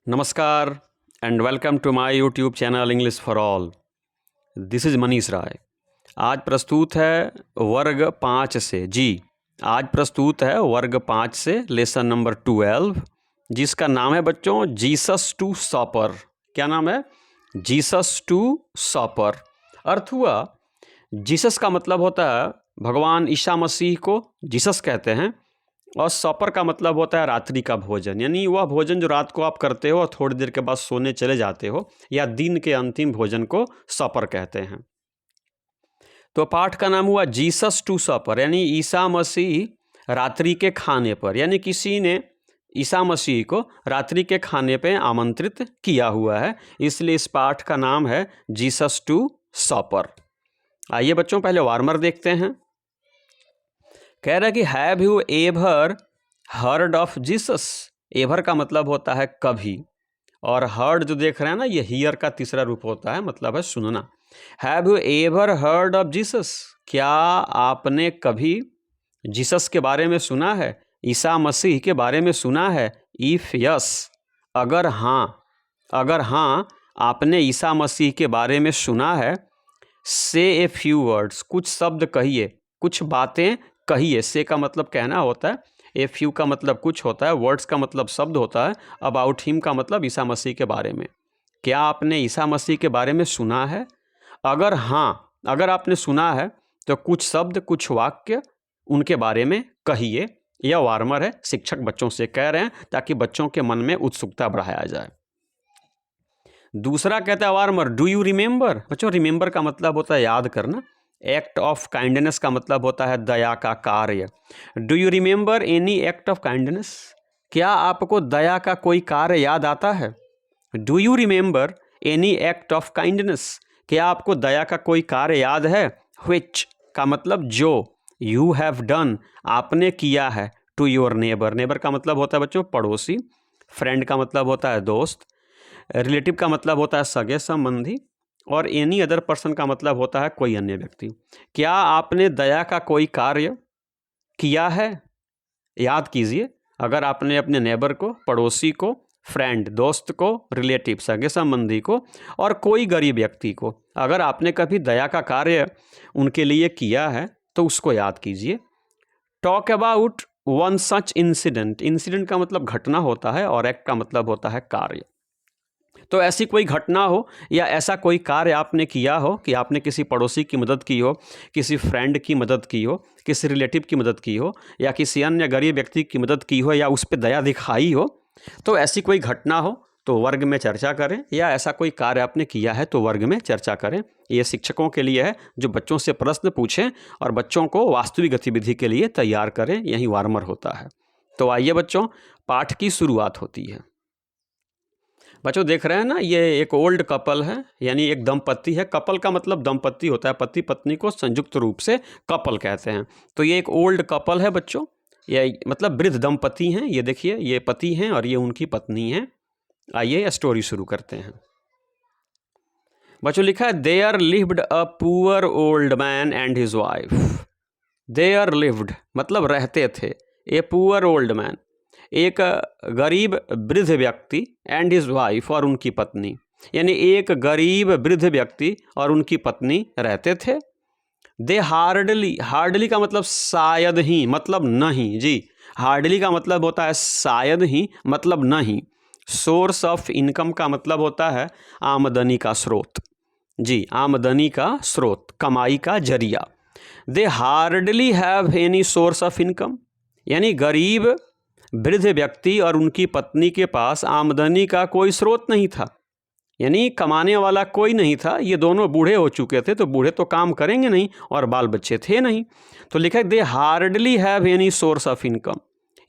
नमस्कार and welcome to my YouTube channel English for all. This is Manish Rai. आज प्रस्तुत है वर्ग 5 से आज प्रस्तुत है वर्ग 5 से लेसन नंबर 12, जिसका नाम है बच्चों जीसस टू सॉपर। क्या नाम है? Jesus to sopper. अर्थ हुआ, जीसस का मतलब होता है भगवान ईसा मसीह को जीसस कहते हैं, और सॉपर का मतलब होता है रात्रि का भोजन, यानी वह भोजन जो रात को आप करते हो और थोड़ी देर के बाद सोने चले जाते हो, या दिन के अंतिम भोजन को सॉपर कहते हैं। तो पाठ का नाम हुआ जीसस टू सॉपर, यानी ईसा मसीह रात्रि के खाने पर, यानी किसी ने ईसा मसीह को रात्रि के खाने पे आमंत्रित किया हुआ है, इसलिए इस पाठ का नाम है जीसस टू सॉपर। आइए बच्चों पहले वार्मर देखते हैं। कह रहा है कि have you ever heard of Jesus. Ever का मतलब होता है कभी, और हर्ड जो देख रहे हैं ना, ये हियर का तीसरा रूप होता है, मतलब है सुनना। Have you ever heard of Jesus. क्या आपने कभी जीसस के बारे में सुना है, ईसा मसीह के बारे में सुना है? इफ यस, अगर हाँ आपने ईसा मसीह के बारे में सुना है, से ए फ्यू वर्ड्स, कुछ शब्द कहिए, कुछ बातें कहिए। से का मतलब कहना होता है, ए फ्यू का मतलब कुछ होता है, वर्ड्स का मतलब शब्द होता है, अबाउट हिम का मतलब ईसा मसीह के बारे में। क्या आपने ईसा मसीह के बारे में सुना है? अगर हाँ, अगर आपने सुना है तो कुछ शब्द, कुछ वाक्य उनके बारे में कहिए। यह वार्मर है, शिक्षक बच्चों से कह रहे हैं ताकि बच्चों के मन में उत्सुकता बढ़ाया जाए। दूसरा कहता है वार्मर, डू यू रिमेंबर। बच्चों रिमेंबर का मतलब होता है याद करना। एक्ट ऑफ काइंडनेस का मतलब होता है दया का कार्य। Do you remember any act of kindness. क्या आपको दया का कोई कार्य याद आता है? Do you remember any act of kindness. क्या आपको दया का कोई कार्य याद है? व्हिच का मतलब जो, यू हैव डन आपने किया है, टू योर नेबर। नेबर का मतलब होता है बच्चों पड़ोसी। फ्रेंड का मतलब होता है दोस्त। रिलेटिव का मतलब होता है सगे संबंधी, और एनी अदर पर्सन का मतलब होता है कोई अन्य व्यक्ति। क्या आपने दया का कोई कार्य किया है? याद कीजिए। अगर आपने अपने नेबर को, पड़ोसी को, फ्रेंड दोस्त को, रिलेटिव सगे संबंधी को, और कोई गरीब व्यक्ति को, अगर आपने कभी दया का कार्य उनके लिए किया है तो उसको याद कीजिए। Talk about one such incident. Incident का मतलब घटना होता है, और एक्ट का मतलब होता है कार्य। तो ऐसी कोई घटना हो या ऐसा कोई कार्य आपने किया हो कि आपने किसी पड़ोसी की मदद की हो, किसी फ्रेंड की मदद की हो, किसी रिलेटिव की मदद की हो, या किसी अन्य गरीब व्यक्ति की मदद की हो, या उस पर दया दिखाई हो, तो ऐसी कोई घटना हो तो वर्ग में चर्चा करें, या ऐसा कोई कार्य आपने किया है तो वर्ग में चर्चा करें। ये शिक्षकों के लिए है जो बच्चों से प्रश्न पूछें और बच्चों को वास्तविक गतिविधि के लिए तैयार करें। यही वार्मर होता है। तो आइए बच्चों, पाठ की शुरुआत होती है। बच्चों देख रहे हैं ना, ये एक ओल्ड कपल है, यानी एक दंपत्ति है। कपल का मतलब दंपत्ति होता है, पति पत्नी को संयुक्त रूप से कपल कहते हैं। तो ये एक ओल्ड कपल है बच्चों, ये मतलब वृद्ध दंपति हैं। ये देखिए, ये पति हैं और ये उनकी पत्नी हैं। आइए स्टोरी शुरू करते हैं। बच्चों लिखा है, there lived a poor old man and his wife. There lived मतलब रहते थे, ए पुअर ओल्ड मैन एक गरीब वृद्ध व्यक्ति, एंड हिज वाइफ और उनकी पत्नी, यानी एक गरीब वृद्ध व्यक्ति और उनकी पत्नी रहते थे। दे हार्डली, हार्डली का मतलब शायद ही, मतलब नहीं जी। हार्डली का मतलब होता है शायद ही, मतलब नहीं। सोर्स ऑफ इनकम का मतलब होता है आमदनी का स्रोत जी, आमदनी का स्रोत, कमाई का जरिया। They hardly have any source of income, यानी गरीब वृद्ध व्यक्ति और उनकी पत्नी के पास आमदनी का कोई स्रोत नहीं था, यानी कमाने वाला कोई नहीं था। ये दोनों बूढ़े हो चुके थे, तो बूढ़े तो काम करेंगे नहीं, और बाल बच्चे थे नहीं। तो लिखा है they hardly have any source of income.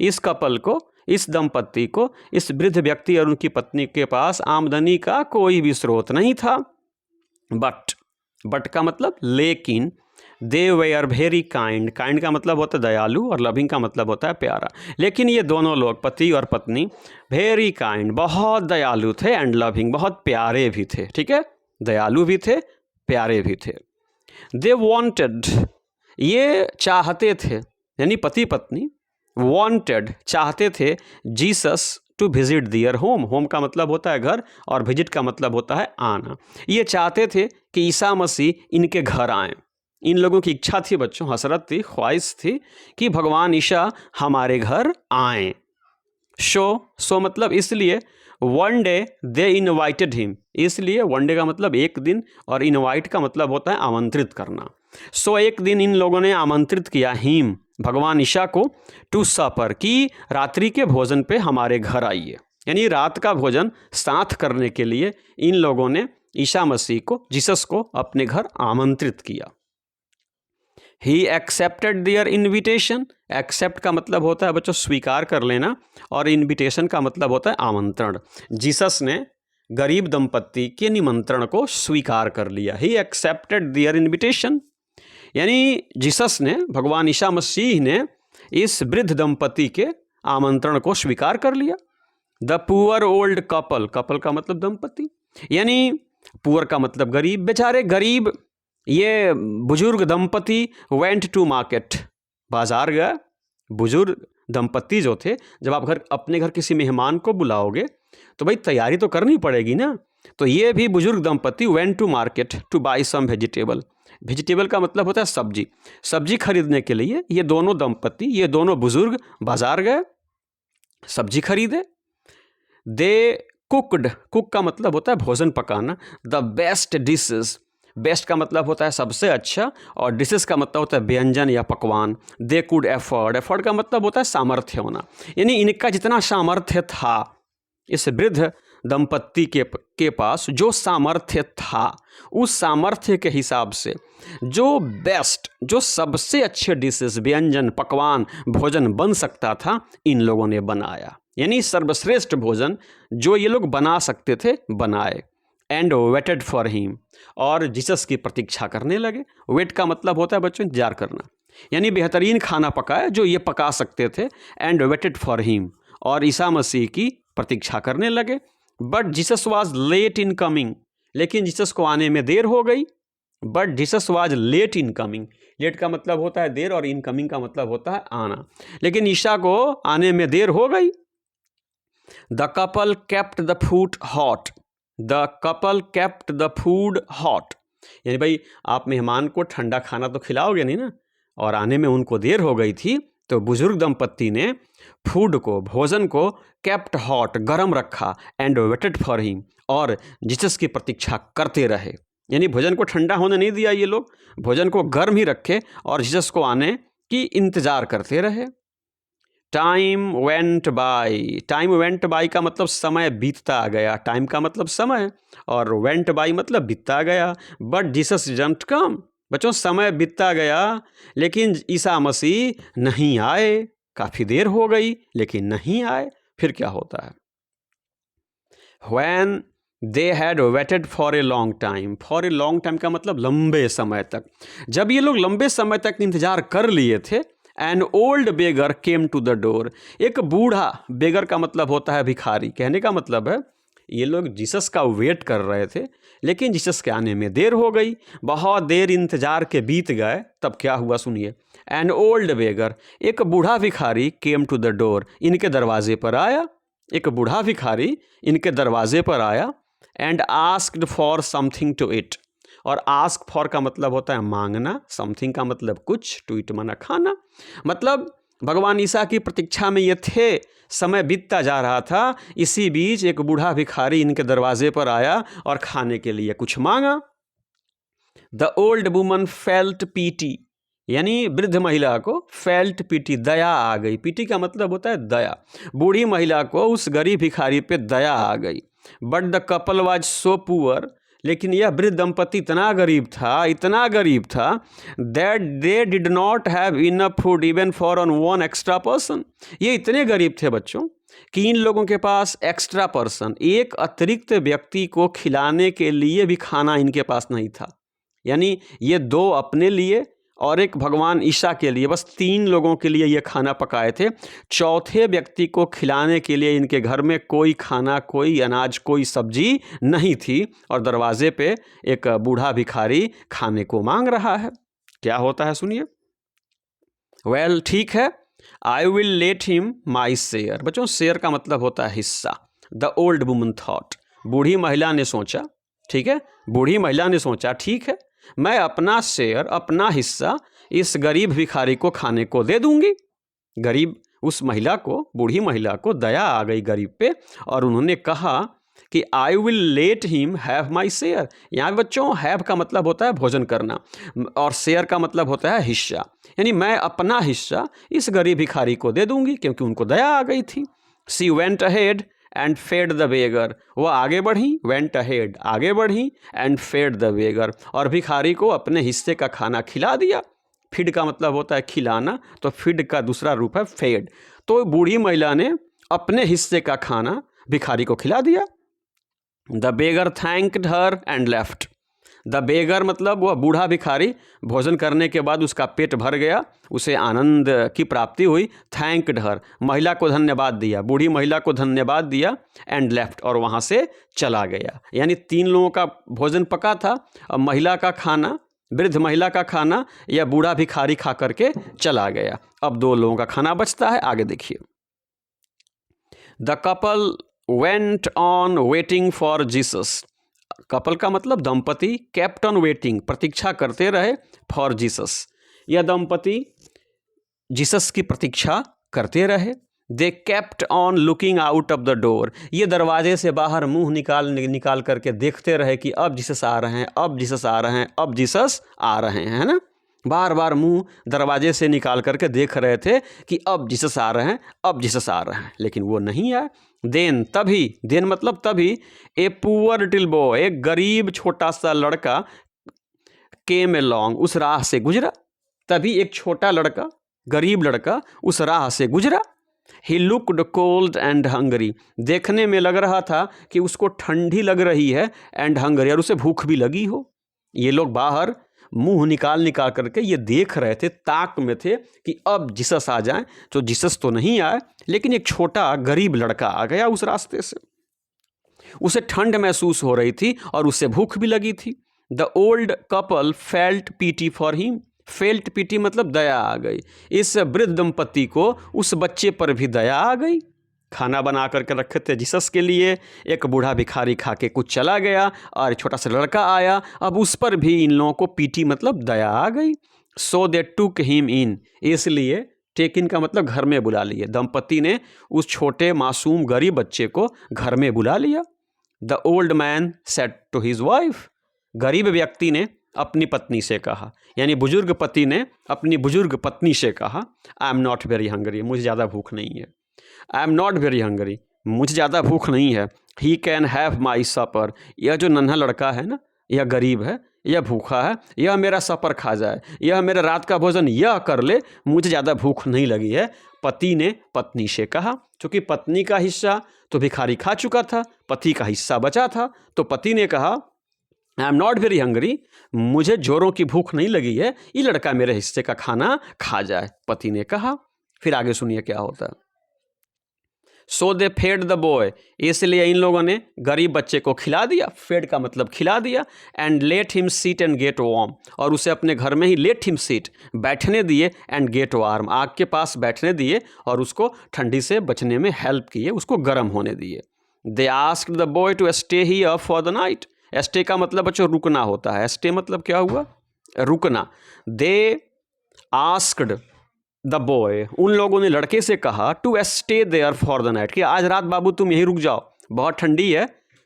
इस कपल को, इस दंपत्ति को, इस वृद्ध व्यक्ति और उनकी पत्नी के पास आमदनी का कोई भी स्रोत नहीं था। बट का मतलब लेकिन, दे वेयर वेरी काइंड। काइंड का मतलब होता है दयालु, और लविंग का मतलब होता है प्यारा। लेकिन ये दोनों लोग, पति और पत्नी, वेरी काइंड बहुत दयालु थे, एंड लविंग बहुत प्यारे भी थे। ठीक है, दयालु भी थे, प्यारे भी थे। दे वॉन्टेड, ये चाहते थे, यानी पति पत्नी वॉन्टेड चाहते थे, Jesus to visit their home. Home का मतलब होता है घर और विजिट का मतलब होता है आना। ये चाहते थे कि ईसा मसीह इनके घर आएँ। इन लोगों की इच्छा थी बच्चों, हसरत थी, ख्वाहिश थी कि भगवान ईसा हमारे घर आएँ। सो मतलब इसलिए one day they invited him, इसलिए वन डे का मतलब एक दिन और इनवाइट का मतलब होता है आमंत्रित करना। सो एक दिन इन लोगों ने आमंत्रित किया हिम, भगवान ईसा को, टू सपर, कि रात्रि के भोजन पे हमारे घर आइए। यानी रात का भोजन साथ करने के लिए इन लोगों ने ईसा मसीह को, जीसस को अपने घर आमंत्रित किया। He accepted their invitation. Accept का मतलब होता है बच्चों स्वीकार कर लेना, और इन्विटेशन का मतलब होता है आमंत्रण। जीसस ने गरीब दंपत्ति के निमंत्रण को स्वीकार कर लिया। ही एक्सेप्टेड दियर इन्विटेशन, यानी जीसस ने, भगवान ईसा मसीह ने इस वृद्ध दंपत्ति के आमंत्रण को स्वीकार कर लिया। The poor old couple, couple का मतलब दंपत्ति, यानी पुअर का मतलब गरीब, बेचारे गरीब ये बुजुर्ग दंपति वेंट टू मार्केट, बाजार गए। बुजुर्ग दंपत्ति जो थे, जब आप अपने घर किसी मेहमान को बुलाओगे तो भाई तैयारी तो करनी पड़ेगी ना। तो ये भी बुजुर्ग दंपत्ति went to market to buy some vegetable. Vegetable का मतलब होता है सब्जी, सब्जी खरीदने के लिए ये दोनों दंपत्ति, ये दोनों बुजुर्ग बाजार गए, सब्जी खरीदे। दे कुकड, कुक का मतलब होता है भोजन पकाना। द बेस्ट डिशेस, बेस्ट का मतलब होता है सबसे अच्छा, और डिशेस का मतलब होता है व्यंजन या पकवान। दे कुड एफर्ड, एफर्ड का मतलब होता है सामर्थ्य होना, यानी इनका जितना सामर्थ्य था, इस वृद्ध दंपत्ति के पास जो सामर्थ्य था, उस सामर्थ्य के हिसाब से जो बेस्ट, जो सबसे अच्छे डिशेस, व्यंजन, पकवान, भोजन बन सकता था, इन लोगों ने बनाया। यानी सर्वश्रेष्ठ भोजन जो ये लोग बना सकते थे बनाए। एंड वेटेड फॉर हिम, और जीसस की प्रतीक्षा करने लगे। वेट का मतलब होता है बच्चों इंतजार करना, यानी बेहतरीन खाना पकाए जो ये पका सकते थे। एंड वेटेड फॉर हिम, और ईसा मसीह की प्रतीक्षा करने लगे। But Jesus was late in coming, लेकिन जीसस को आने में देर हो गई। But Jesus was late in coming, late का मतलब होता है देर और इन कमिंग का मतलब होता है आना, लेकिन ईसा को आने में देर हो गई। The couple kept the food hot, the couple kept the food hot, यानी भाई आप मेहमान को ठंडा खाना तो खिलाओगे नहीं ना, और आने में उनको देर हो गई थी, तो बुजुर्ग दंपत्ति ने फूड को, भोजन को केप्ट हॉट, गर्म रखा। एंड वेटेड फॉर हिम, और जीसस की प्रतीक्षा करते रहे, यानी भोजन को ठंडा होने नहीं दिया ये लोग, भोजन को गर्म ही रखे और जीसस को आने की इंतजार करते रहे। Time went by, time went by का मतलब समय बीतता गया, टाइम का मतलब समय और वेंट बाई मतलब बीतता गया। बट जीसस डिडंट कम, बच्चों समय बीतता गया लेकिन ईसा मसीह नहीं आए। काफ़ी देर हो गई लेकिन नहीं आए। फिर क्या होता है? When they had waited for a long time, for a long time का मतलब लंबे समय तक। जब ये लोग लंबे समय तक इंतजार कर लिए थे, an old beggar came to the door, एक बूढ़ा, बेगर का मतलब होता है भिखारी, कहने का मतलब है ये लोग जीसस का वेट कर रहे थे लेकिन जीसस के आने में देर हो गई, बहुत देर इंतजार के बीत गए। तब क्या हुआ सुनिए, एन ओल्ड बेगर, एक बूढ़ा भिखारी, केम टू द डोर, इनके दरवाजे पर आया। एक बूढ़ा भिखारी इनके दरवाजे पर आया। And asked for something to eat, और आस्क फॉर का मतलब होता है मांगना, समथिंग का मतलब कुछ, टू इट माना खाना। मतलब भगवान ईसा की प्रतीक्षा में ये थे, समय बीतता जा रहा था, इसी बीच एक बूढ़ा भिखारी इनके दरवाजे पर आया और खाने के लिए कुछ मांगा। The old woman felt PT, यानी वृद्ध महिला को फेल्ट पीटी, दया आ गई। पीटी का मतलब होता है दया, बूढ़ी महिला को उस गरीब भिखारी पे दया आ गई। But the couple was so poor, लेकिन यह वृद्ध दंपति इतना गरीब था that they did not have enough food even for on one extra person. ये इतने गरीब थे बच्चों कि इन लोगों के पास एक्स्ट्रा पर्सन, एक अतिरिक्त व्यक्ति को खिलाने के लिए भी खाना इनके पास नहीं था। यानी ये दो अपने लिए और एक भगवान ईसा के लिए, बस 3 लोगों के लिए ये खाना पकाए थे। चौथे व्यक्ति को खिलाने के लिए इनके घर में कोई खाना, कोई अनाज, कोई सब्जी नहीं थी, और दरवाजे पे एक बूढ़ा भिखारी खाने को मांग रहा है। क्या होता है सुनिए। वेल, ठीक है, I will let him my share. बच्चों शेयर का मतलब होता है हिस्सा। द ओल्ड वुमन थॉट, बूढ़ी महिला ने सोचा, ठीक है, बूढ़ी महिला ने सोचा ठीक है मैं अपना शेयर, अपना हिस्सा इस गरीब भिखारी को खाने को दे दूंगी। गरीब उस महिला को, बूढ़ी महिला को दया आ गई गरीब पे और उन्होंने कहा कि I will let him have my share. यहाँ बच्चों हैव का मतलब होता है भोजन करना और शेयर का मतलब होता है हिस्सा, यानी मैं अपना हिस्सा इस गरीब भिखारी को दे दूंगी, क्योंकि उनको दया आ गई थी। She went ahead and fed the beggar, वह आगे बढ़ी, वेंट अहेड आगे बढ़ी, एंड फेड द बेगर और भिखारी को अपने हिस्से का खाना खिला दिया। फीड का मतलब होता है खिलाना, तो फीड का दूसरा रूप है फेड। तो बूढ़ी महिला ने अपने हिस्से का खाना भिखारी को खिला दिया। The beggar thanked her and left. The beggar मतलब वह बूढ़ा भिखारी, भोजन करने के बाद उसका पेट भर गया, उसे आनंद की प्राप्ति हुई। थैंक्ड हर, महिला को धन्यवाद दिया, बूढ़ी महिला को धन्यवाद दिया, एंड लेफ्ट और वहाँ से चला गया। यानी 3 लोगों का भोजन पका था, अब महिला का खाना, वृद्ध महिला का खाना या बूढ़ा भिखारी खा करके चला गया। अब 2 लोगों का खाना बचता है, आगे देखिए। The couple went on waiting for Jesus. Couple का मतलब दंपति, केप्ट ऑन वेटिंग प्रतीक्षा करते रहे, फॉर जीसस, यह दंपति जीसस की प्रतीक्षा करते रहे। They kept on looking out of the door, ये दरवाजे से बाहर मुंह निकाल करके देखते रहे कि अब जीसस आ रहे हैं, अब जीसस आ रहे हैं, अब जीसस आ रहे हैं, है ना। बार बार मुंह दरवाजे से निकाल करके देख रहे थे कि अब जीसस आ रहे हैं, अब जीसस आ रहे हैं, लेकिन वो नहीं आए। देन तभी, देन मतलब तभी, ए पुअर लिटिल बॉय, एक गरीब छोटा सा लड़का, केम अलोंग, उस राह से गुजरा। तभी एक छोटा लड़का, गरीब लड़का उस राह से गुजरा। He looked cold and Hungary, देखने में लग रहा था कि उसको ठंडी लग रही है, एंड हंगरी, और उसे भूख भी लगी हो। ये लोग बाहर मुंह निकाल करके ये देख रहे थे, ताक में थे कि अब जीसस आ जाए। तो जीसस तो नहीं आए, लेकिन एक छोटा गरीब लड़का आ गया उस रास्ते से। उसे ठंड महसूस हो रही थी और उसे भूख भी लगी थी। The old couple felt PT for him, felt PT मतलब दया आ गई। इस वृद्ध दंपति को उस बच्चे पर भी दया आ गई। खाना बना करके रखे थे जीसस के लिए, एक बूढ़ा भिखारी खा के कुछ चला गया और छोटा सा लड़का आया, अब उस पर भी इन लोगों को पीटी मतलब दया आ गई। सो दे टुक हिम इन, इसलिए टेक इन का मतलब घर में बुला लिए। दंपति ने उस छोटे मासूम गरीब बच्चे को घर में बुला लिया। The old man said to his wife, गरीब व्यक्ति ने अपनी पत्नी से कहा, यानी बुजुर्ग पति ने अपनी बुजुर्ग पत्नी से कहा, I am not very Hungary, मुझे ज़्यादा भूख नहीं है। I am not very Hungary, मुझे ज़्यादा भूख नहीं है। ही कैन हैव माई सपर, यह जो नन्हा लड़का है ना, यह गरीब है, यह भूखा है, यह मेरा सपर खा जाए, यह मेरा रात का भोजन यह कर ले, मुझे ज़्यादा भूख नहीं लगी है। पति ने पत्नी से कहा, क्योंकि पत्नी का हिस्सा तो भिखारी खा चुका था, पति का हिस्सा बचा था, तो पति ने कहा I am not very Hungary, मुझे जोरों की भूख नहीं लगी है, ये लड़का मेरे हिस्से का खाना खा जाए, पति ने कहा। फिर आगे सुनिए क्या होता है। सो दे फेड द बॉय, इसलिए इन लोगों ने गरीब बच्चे को खिला दिया, फेड का मतलब खिला दिया, and let him sit and get warm, और उसे अपने घर में ही लेट हिम सीट बैठने दिए, एंड गेट वार्म आग के पास बैठने दिए, और उसको ठंडी से बचने में हेल्प किए, उसको गर्म होने दिए। They asked the boy to stay here for the night, stay का मतलब बच्चों रुकना होता है, स्टे मतलब क्या हुआ, रुकना। दे आस्क्ड द बॉय, उन लोगों ने लड़के से कहा, to stay there for the night, कि आज रात बाबू तुम यहीं रुक जाओ, बहुत ठंडी है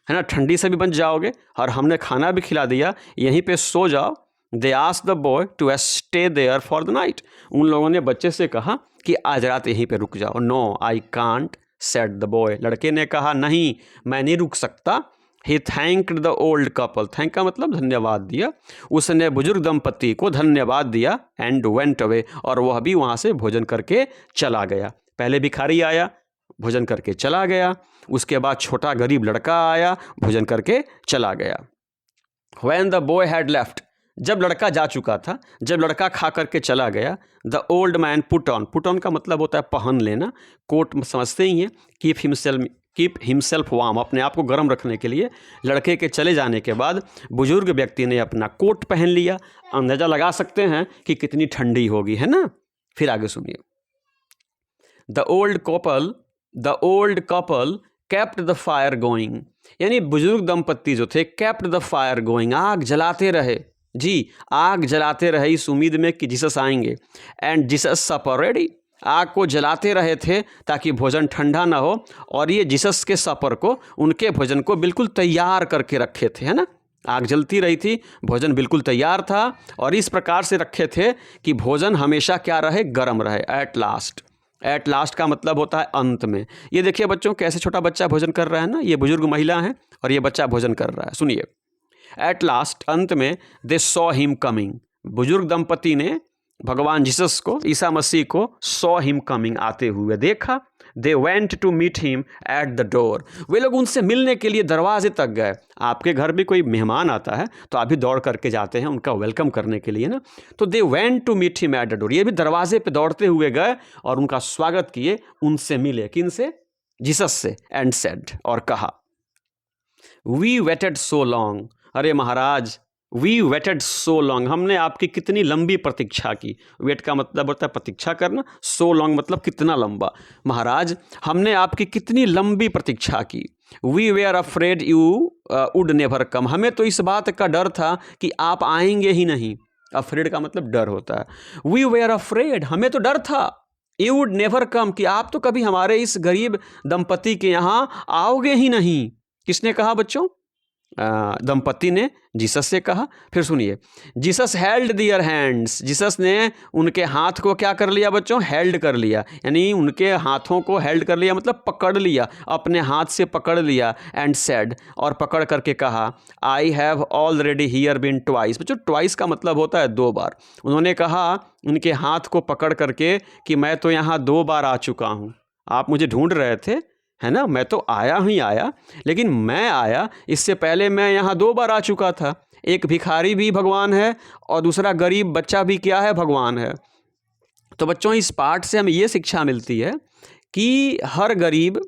ना, ठंडी से भी बच जाओगे, और हमने खाना भी खिला दिया, यहीं पे सो जाओ। They asked the boy to stay there for the night, उन लोगों ने बच्चे से कहा कि आज रात यहीं पे रुक जाओ। No I can't said the boy, लड़के ने कहा नहीं मैं नहीं रुक सकता। He thanked the old couple, thank का मतलब धन्यवाद दिया, उसने बुजुर्ग दंपति को धन्यवाद दिया, एंड वेंट अवे, और वह भी वहाँ से भोजन करके चला गया। पहले भिखारी आया, भोजन करके चला गया, उसके बाद छोटा गरीब लड़का आया, भोजन करके चला गया। When the boy had left, जब लड़का जा चुका था, जब लड़का खा करके चला गया, the old man put on का मतलब होता है पहन लेना, कोट समझते ही हैं, कीप हिमसेल्फ वार्म, अपने आप को गर्म रखने के लिए। लड़के के चले जाने के बाद बुजुर्ग व्यक्ति ने अपना कोट पहन लिया, अंदाजा लगा सकते हैं कि कितनी ठंडी होगी, है ना। फिर आगे सुनिए। The old couple kept the fire going, यानी बुजुर्ग दंपत्ति जो थे केप्ट द फायर गोइंग, आग जलाते रहे जी, आग जलाते रहे इस उम्मीद में कि जीसस आएंगे। एंड जीसस सपर रेडी, आग को जलाते रहे थे ताकि भोजन ठंडा ना हो, और ये जीसस के सपर को, उनके भोजन को बिल्कुल तैयार करके रखे थे, है ना। आग जलती रही थी, भोजन बिल्कुल तैयार था, और इस प्रकार से रखे थे कि भोजन हमेशा क्या रहे, गर्म रहे। एट लास्ट का मतलब होता है अंत में। ये देखिए बच्चों, कैसे छोटा बच्चा भोजन कर रहा है ना, ये बुजुर्ग महिला है और ये बच्चा भोजन कर रहा है। सुनिए, एट लास्ट, अंत में, दे सॉ हिम कमिंग, बुजुर्ग दंपति ने भगवान जीसस को, ईसा मसीह को, सॉ हिम कमिंग, आते हुए देखा। They went to meet him at the door, वे लोग उनसे मिलने के लिए दरवाजे तक गए। आपके घर भी कोई मेहमान आता है तो आप भी दौड़ करके जाते हैं उनका वेलकम करने के लिए ना। तो they went to meet him at the door, ये भी दरवाजे पे दौड़ते हुए गए और उनका स्वागत किए, उनसे मिले। किन से? जीसस से। एंड सेड, और कहा, वी वेटेड सो लॉन्ग, अरे महाराज, वी वेटेड सो लॉन्ग, हमने आपकी कितनी लंबी प्रतीक्षा की। वेट का मतलब होता है प्रतीक्षा करना, सो लॉन्ग मतलब कितना लंबा। महाराज, हमने आपकी कितनी लंबी प्रतीक्षा की। We were afraid you would never come, हमें तो इस बात का डर था कि आप आएंगे ही नहीं। अफ्रेड का मतलब डर होता है। वी वेयर अफ्रेड, हमें तो डर था, यू वुड नेवर कम, कि आप तो कभी हमारे इस गरीब दंपति के यहाँ आओगे ही नहीं। किसने कहा बच्चों? दंपति ने जीसस से कहा। फिर सुनिए, जीसस हेल्ड दियर हैंड्स, जीसस ने उनके हाथ को क्या कर लिया बच्चों? हेल्ड कर लिया, यानी उनके हाथों को हेल्ड कर लिया मतलब पकड़ लिया, अपने हाथ से पकड़ लिया। एंड सेड, और पकड़ करके कहा, I have already here been twice, बच्चों ट्वाइस का मतलब होता है 2 बार। उन्होंने कहा उनके हाथ को पकड़ करके कि मैं तो यहाँ 2 बार आ चुका हूँ, आप मुझे ढूंढ रहे थे, है ना, मैं तो आया ही आया, लेकिन मैं आया, इससे पहले मैं यहाँ 2 बार आ चुका था। एक भिखारी भी भगवान है और दूसरा गरीब बच्चा भी क्या है? भगवान है। तो बच्चों, इस पाठ से हमें ये शिक्षा मिलती है कि हर गरीब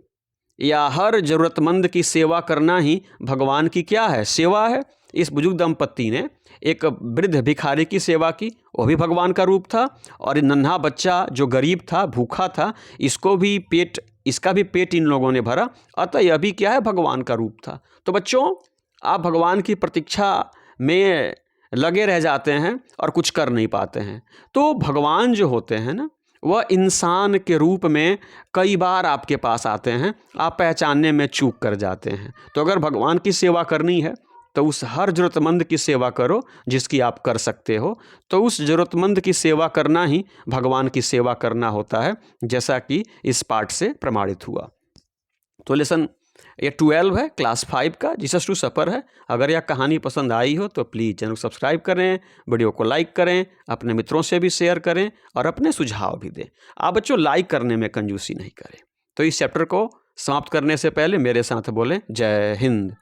या हर ज़रूरतमंद की सेवा करना ही भगवान की क्या है? सेवा है। इस बुजुर्ग दंपत्ति ने एक वृद्ध भिखारी की सेवा की, वो भी भगवान का रूप था। और नन्हा बच्चा जो गरीब था, भूखा था, इसका भी पेट इन लोगों ने भरा, अतः यह भी क्या है? भगवान का रूप था। तो बच्चों, आप भगवान की प्रतीक्षा में लगे रह जाते हैं और कुछ कर नहीं पाते हैं। तो भगवान जो होते हैं ना, वह इंसान के रूप में कई बार आपके पास आते हैं, आप पहचानने में चूक कर जाते हैं। तो अगर भगवान की सेवा करनी है तो उस हर ज़रूरतमंद की सेवा करो जिसकी आप कर सकते हो। तो उस ज़रूरतमंद की सेवा करना ही भगवान की सेवा करना होता है, जैसा कि इस पाठ से प्रमाणित हुआ। तो लेसन ये 12 है, क्लास 5 का, जीसस टू सपर है। अगर यह कहानी पसंद आई हो तो प्लीज़ चैनल को सब्सक्राइब करें, वीडियो को लाइक करें, अपने मित्रों से भी शेयर करें और अपने सुझाव भी दें। आप बच्चों लाइक करने में कंजूसी नहीं करें। तो इस चैप्टर को समाप्त करने से पहले मेरे साथ बोलें, जय हिंद।